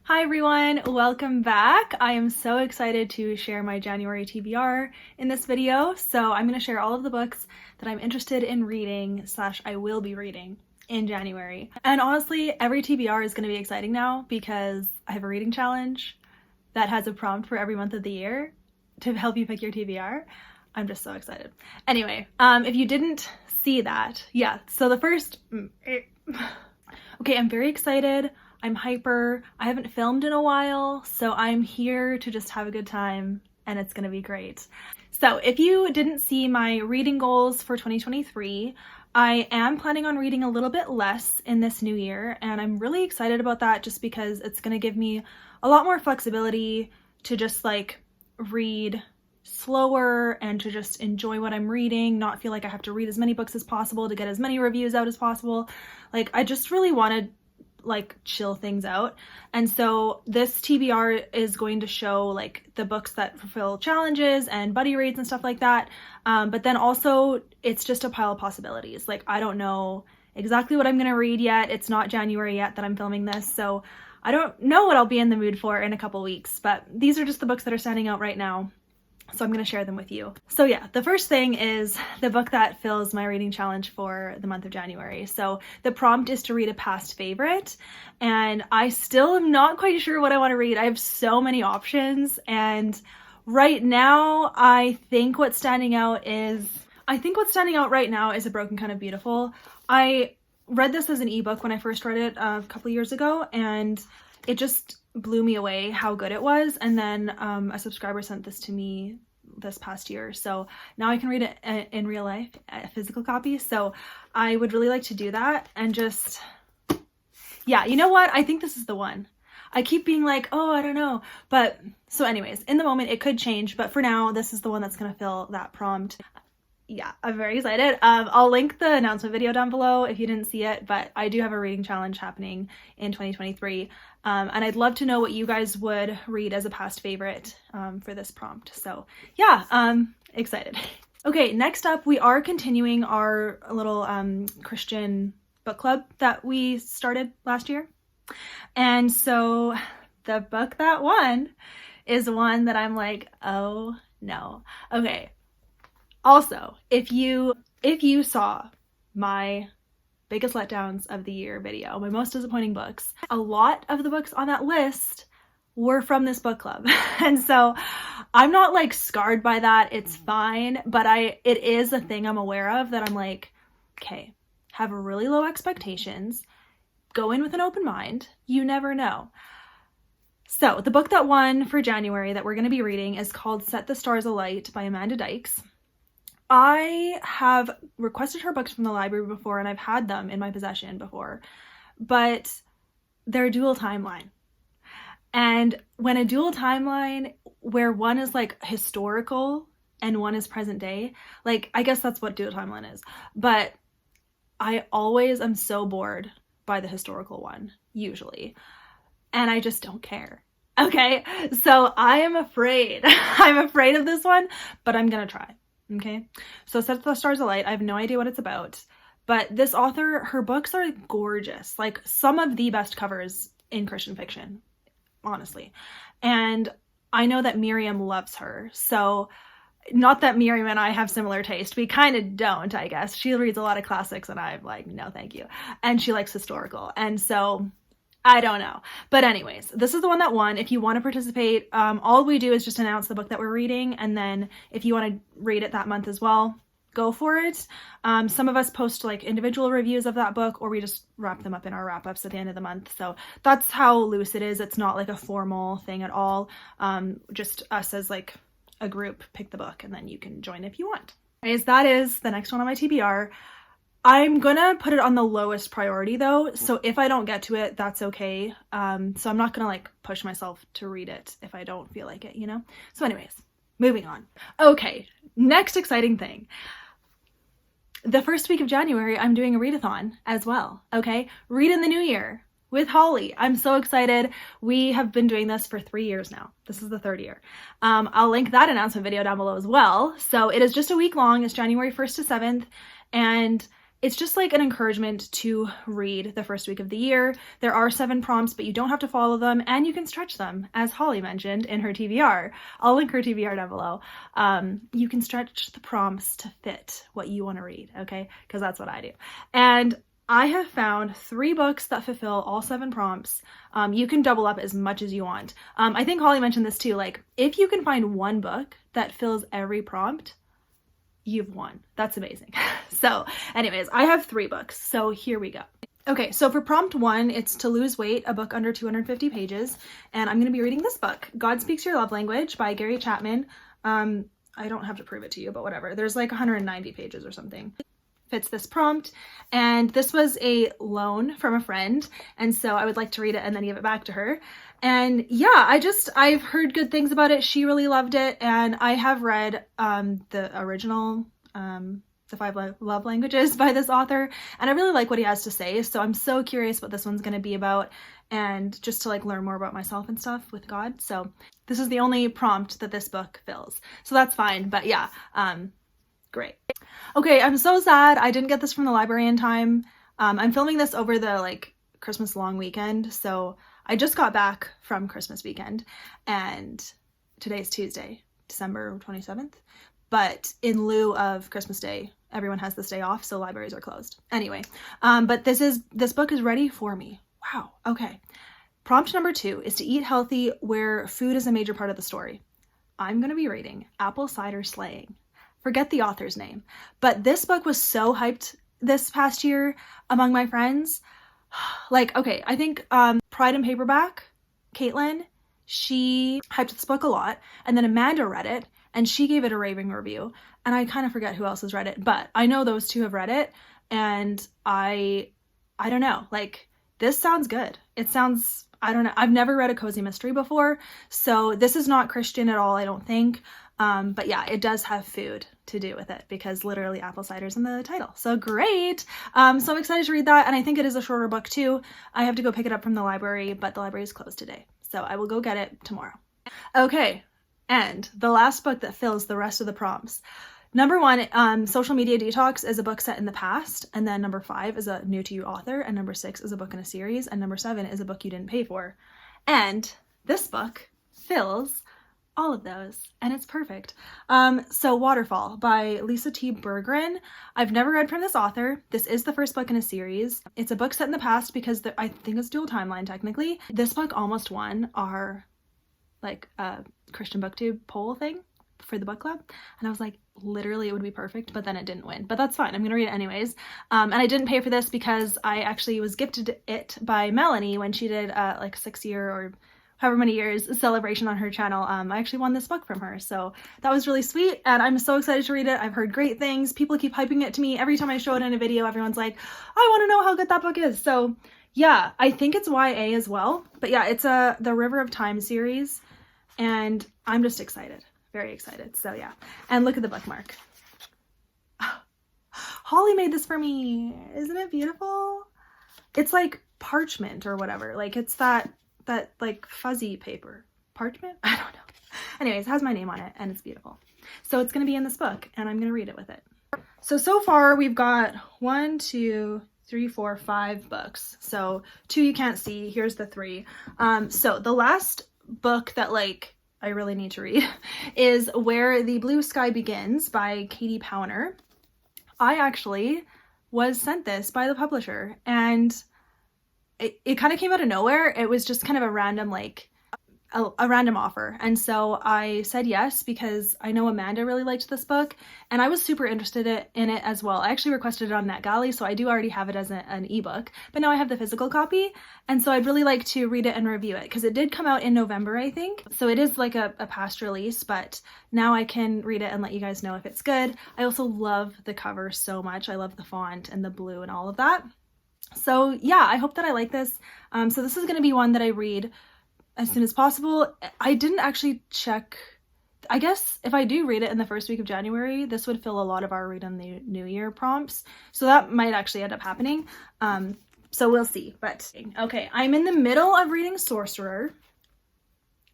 Hi everyone, welcome back. I am so excited to share my January TBR in this video. So I'm going to share all of the books that I'm interested in reading / I will be reading in January. And honestly, every TBR is going to be exciting now because I have a reading challenge that has a prompt for every month of the year to help you pick your TBR. I'm just so excited. Anyway, if you didn't see that, yeah, so the first... Okay, I'm very excited. I'm hyper. I haven't filmed in a while, so I'm here to just have a good time and it's gonna be great. So if you didn't see my reading goals for 2023, I am planning on reading a little bit less in this new year, and I'm really excited about that just because it's gonna give me a lot more flexibility to just like read slower and to just enjoy what I'm reading, not feel like I have to read as many books as possible to get as many reviews out as possible. Like, I just really wanted like chill things out. And so this TBR is going to show like the books that fulfill challenges and buddy reads and stuff like that. But then also it's just a pile of possibilities. Like, I don't know exactly what I'm going to read yet. It's not January yet that I'm filming this, so I don't know what I'll be in the mood for in a couple weeks, but these are just the books that are standing out right now. So I'm going to share them with you. So yeah, the first thing is the book that fills my reading challenge for the month of January. So the prompt is to read a past favorite, and I still am not quite sure what I want to read. I have so many options, and right now I think what's standing out right now is A Broken Kind of Beautiful. I read this as an ebook when I first read it a couple years ago, and it just blew me away how good it was. And then a subscriber sent this to me this past year, so now I can read it in real life, a physical copy. So I would really like to do that, and just, yeah, you know what? I think this is the one. I keep being like, oh, I don't know. But so anyways, in the moment it could change, but for now, this is the one that's gonna fill that prompt. Yeah, I'm very excited. I'll link the announcement video down below if you didn't see it, but I do have a reading challenge happening in 2023. And I'd love to know what you guys would read as a past favorite for this prompt. So yeah, excited. Okay, next up, we are continuing our little Christian book club that we started last year. And so the book that won is one that I'm like, oh no. Okay. Also, if you saw my biggest letdowns of the year video, my most disappointing books, a lot of the books on that list were from this book club. And so I'm not like scarred by that. It's fine, but it is a thing I'm aware of that I'm like, okay, have really low expectations, go in with an open mind, you never know. So the book that won for January that we're going to be reading is called Set the Stars Alight by Dykes. I have requested her books from the library before, and I've had them in my possession before, but they're a dual timeline. And when a dual timeline where one is like historical and one is present day, like, I guess that's what dual timeline is, but I always am so bored by the historical one, usually, and I just don't care. Okay, so I am afraid. I'm afraid of this one, but I'm gonna try. Okay, so Set the Stars Alight, I have no idea what it's about, but this author, her books are gorgeous, like some of the best covers in Christian fiction, honestly. And I know that Miriam loves her, so not that Miriam and I have similar taste, we kind of don't, I guess. She reads a lot of classics and I'm like, no thank you, and she likes historical, and so I don't know. But anyways, this is the one that won. If you want to participate, all we do is just announce the book that we're reading, and then if you want to read it that month as well, go for it. Some of us post like individual reviews of that book, or we just wrap them up in our wrap-ups at the end of the month. So that's how loose it is. It's not like a formal thing at all. Just us as like a group pick the book, and then you can join if you want. Anyways, that is the next one on my TBR. I'm gonna put it on the lowest priority though, so if I don't get to it, that's okay. So I'm not gonna like push myself to read it if I don't feel like it, you know? So anyways, moving on. Okay, next exciting thing. The first week of January, I'm doing a readathon as well, okay? Read in the new year with Holly. I'm so excited. We have been doing this for 3 years now. This is the 3rd year. I'll link that announcement video down below as well. So it is just a week long. It's January 1st to 7th, and it's just like an encouragement to read the first week of the year. There are 7 prompts, but you don't have to follow them, and you can stretch them, as Holly mentioned in her TBR. I'll link her TBR down below. You can stretch the prompts to fit what you want to read, okay? Because that's what I do. And I have found 3 books that fulfill all 7 prompts. You can double up as much as you want. I think Holly mentioned this too, like if you can find one book that fills every prompt, you've won. That's amazing. So anyways, I have 3 books, so here we go. Okay, so for prompt 1, it's to lose weight, a book under 250 pages, and I'm going to be reading this book, God Speaks Your Love Language by Gary Chapman. I don't have to prove it to you, but whatever. There's like 190 pages or something. Fits this prompt, and this was a loan from a friend, and so I would like to read it and then give it back to her. And yeah, I've heard good things about it. She really loved it, and I have read the original The 5 Love Languages by this author, and I really like what he has to say, so I'm so curious what this one's going to be about, and just to like learn more about myself and stuff with God. So this is the only prompt that this book fills, so that's fine. But yeah, great. Okay, I'm so sad I didn't get this from the library in time. I'm filming this over the like Christmas long weekend, so I just got back from Christmas weekend, and today's Tuesday, December 27th. But in lieu of Christmas Day, everyone has this day off, so libraries are closed. Anyway, but this book is ready for me. Wow, okay. Prompt number 2 is to eat healthy where food is a major part of the story. I'm going to be reading Apple Cider Slaying. Forget the author's name, but this book was so hyped this past year among my friends. Like, okay, I think Pride and Paperback, Caitlin, she hyped this book a lot, and then Amanda read it, and she gave it a raving review, and I kind of forget who else has read it, but I know those 2 have read it, and I don't know, like, this sounds good. It sounds, I don't know, I've never read a cozy mystery before, so this is not Christian at all, I don't think, but yeah, it does have food to do with it, because literally apple cider's in the title, so great. So I'm excited to read that, and I think it is a shorter book too. I have to go pick it up from the library, but the library is closed today, so I will go get it tomorrow. Okay, and the last book that fills the rest of the prompts. Number 1, Social Media Detox is a book set in the past, and then number 5 is a new to you author, and number 6 is a book in a series, and number 7 is a book you didn't pay for. And this book fills all of those, and it's perfect. So Waterfall by Lisa T. Bergren. I've never read from this author. This is the first book in a series. It's a book set in the past because I think it's dual timeline technically. This book almost won our like Christian BookTube poll thing for the book club, and I was like, literally it would be perfect, but then it didn't win, but that's fine, I'm gonna read it anyways. And I didn't pay for this because I actually was gifted it by Melanie when she did like a 6-year or however many years celebration on her channel. I actually won this book from her, so that was really sweet, and I'm so excited to read it. I've heard great things. People keep hyping it to me. Every time I show it in a video, everyone's like, I want to know how good that book is. So yeah, I think it's YA as well, but yeah, it's the River of Time series, and I'm just excited, very excited. So yeah, and look at the bookmark. Holly made this for me. Isn't it beautiful? It's like parchment or whatever, like it's that like fuzzy paper. Parchment? I don't know. Anyways, it has my name on it, and it's beautiful. So it's going to be in this book, and I'm going to read it with it. So far we've got 1, 2, 3, 4, 5 books. So 2 you can't see. Here's the 3. So the last book that like I really need to read is Where the Blue Sky Begins by Katie Powner. I actually was sent this by the publisher, and it kind of came out of nowhere. It was just kind of a random like a random offer, and so I said yes because I know Amanda really liked this book, and I was super interested in it as well. I actually requested it on NetGalley, so I do already have it as an ebook, but now I have the physical copy, and so I'd really like to read it and review it because it did come out in November, I think, so it is like a past release, but now I can read it and let you guys know if it's good. I also love the cover so much. I love the font and the blue and all of that. So yeah, I hope that I like this. So this is going to be one that I read as soon as possible. I didn't actually check. I guess if I do read it in the first week of January, this would fill a lot of our read on the new year prompts. So that might actually end up happening. So we'll see. But okay, I'm in the middle of reading Sorcerer.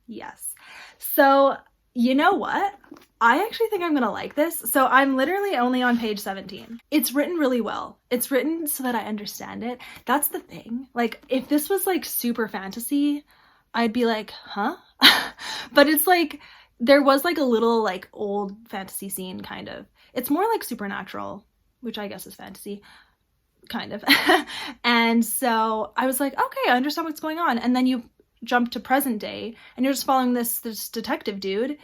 Yes. So You know what? I actually think I'm gonna like this. So I'm literally only on page 17. It's written really well. It's written so that I understand it. That's the thing. Like, if this was like super fantasy, I'd be like, huh? But it's like, there was like a little like old fantasy scene kind of. It's more like supernatural, which I guess is fantasy, kind of. And so I was like, okay, I understand what's going on. And then you jump to present day and you're just following this detective dude,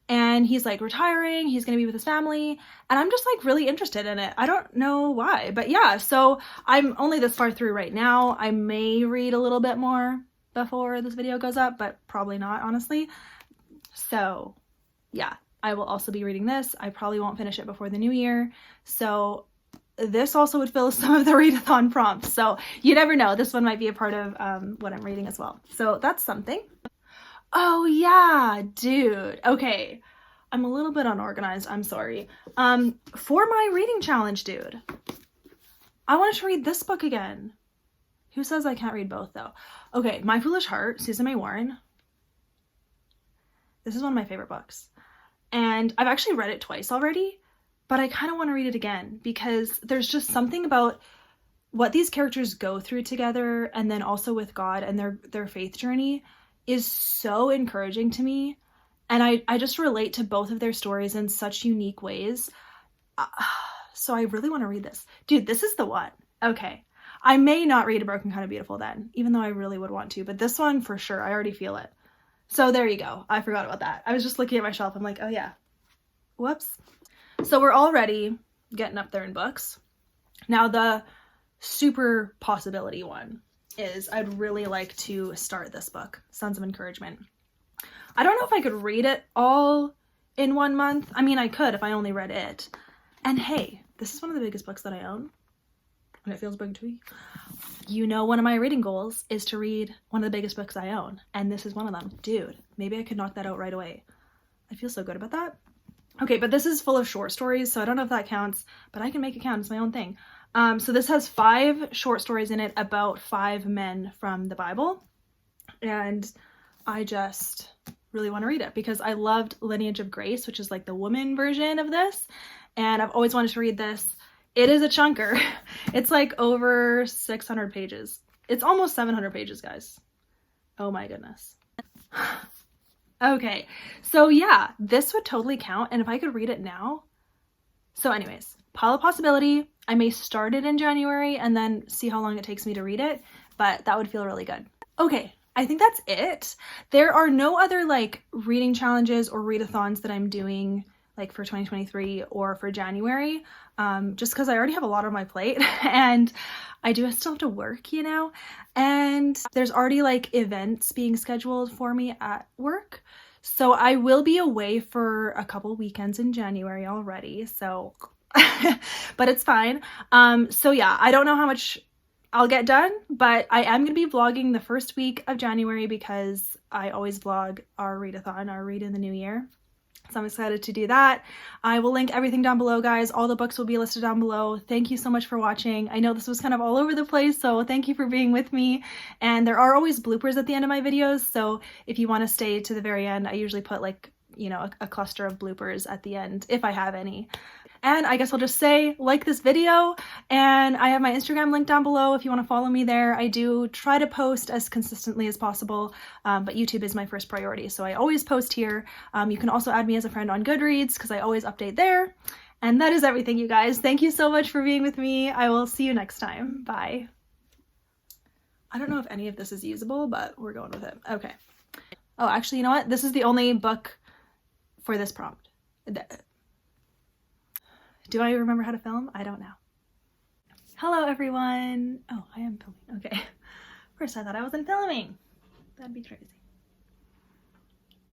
and he's like retiring, he's gonna be with his family, and I'm just like really interested in it. I don't know why, but yeah, so I'm only this far through right now. I may read a little bit more before this video goes up, but probably not, honestly. So yeah, I will also be reading this. I probably won't finish it before the new year, so this also would fill some of the readathon prompts, so you never know. This one might be a part of what I'm reading as well, so that's something. Oh yeah, dude. Okay, I'm a little bit unorganized, I'm sorry. For my reading challenge, dude, I wanted to read this book again. Who says I can't read both though? Okay, My Foolish Heart, Susan May Warren. This is one of my favorite books, and I've actually read it twice already, but I kind of want to read it again because there's just something about what these characters go through together, and then also with God and their faith journey, is so encouraging to me. And I just relate to both of their stories in such unique ways. So I really want to read this. Dude, this is the one. Okay. I may not read A Broken Kind of Beautiful then, even though I really would want to, but this one for sure, I already feel it. So there you go. I forgot about that. I was just looking at my shelf. I'm like, oh yeah. Whoops. So we're already getting up there in books. Now the super possibility one is I'd really like to start this book, Sons of Encouragement. I don't know if I could read it all in 1 month. I mean, I could if I only read it. And hey, this is one of the biggest books that I own, and it feels big to me. You know, one of my reading goals is to read one of the biggest books I own, and this is one of them. Dude, maybe I could knock that out right away. I feel so good about that. Okay, but this is full of short stories, so I don't know if that counts, but I can make it count. It's my own thing. So this has 5 short stories in it about 5 men from the Bible, and I just really want to read it because I loved Lineage of Grace, which is like the woman version of this, and I've always wanted to read this. It is a chunker. It's like over 600 pages. It's almost 700 pages, guys. Oh my goodness. Okay, so yeah, this would totally count, and if I could read it now. So anyways, pile of possibility. I may start it in January and then see how long it takes me to read it, but that would feel really good. Okay, I think that's it. There are no other like reading challenges or readathons that I'm doing like for 2023 or for January, just because I already have a lot on my plate and I do still have to work, you know, and there's already like events being scheduled for me at work. So I will be away for a couple weekends in January already, so but it's fine. So yeah, I don't know how much I'll get done, but I am going to be vlogging the first week of January because I always vlog our readathon, our read in the new year. So I'm excited to do that. I will link everything down below, guys. All the books will be listed down below. Thank you so much for watching. I know this was kind of all over the place, so thank you for being with me. And there are always bloopers at the end of my videos, so if you want to stay to the very end, I usually put like, you know, a cluster of bloopers at the end, if I have any. And I guess I'll just say, like this video, and I have my Instagram link down below if you want to follow me there. I do try to post as consistently as possible, but YouTube is my first priority, so I always post here. You can also add me as a friend on Goodreads because I always update there. And that is everything, you guys. Thank you so much for being with me. I will see you next time. Bye. I don't know if any of this is usable, but we're going with it. Okay. Oh, actually, you know what? This is the only book for this prompt. Do I remember how to film? I don't know. Hello, everyone. Oh, I am filming. Okay. First, I thought I wasn't filming. That'd be crazy.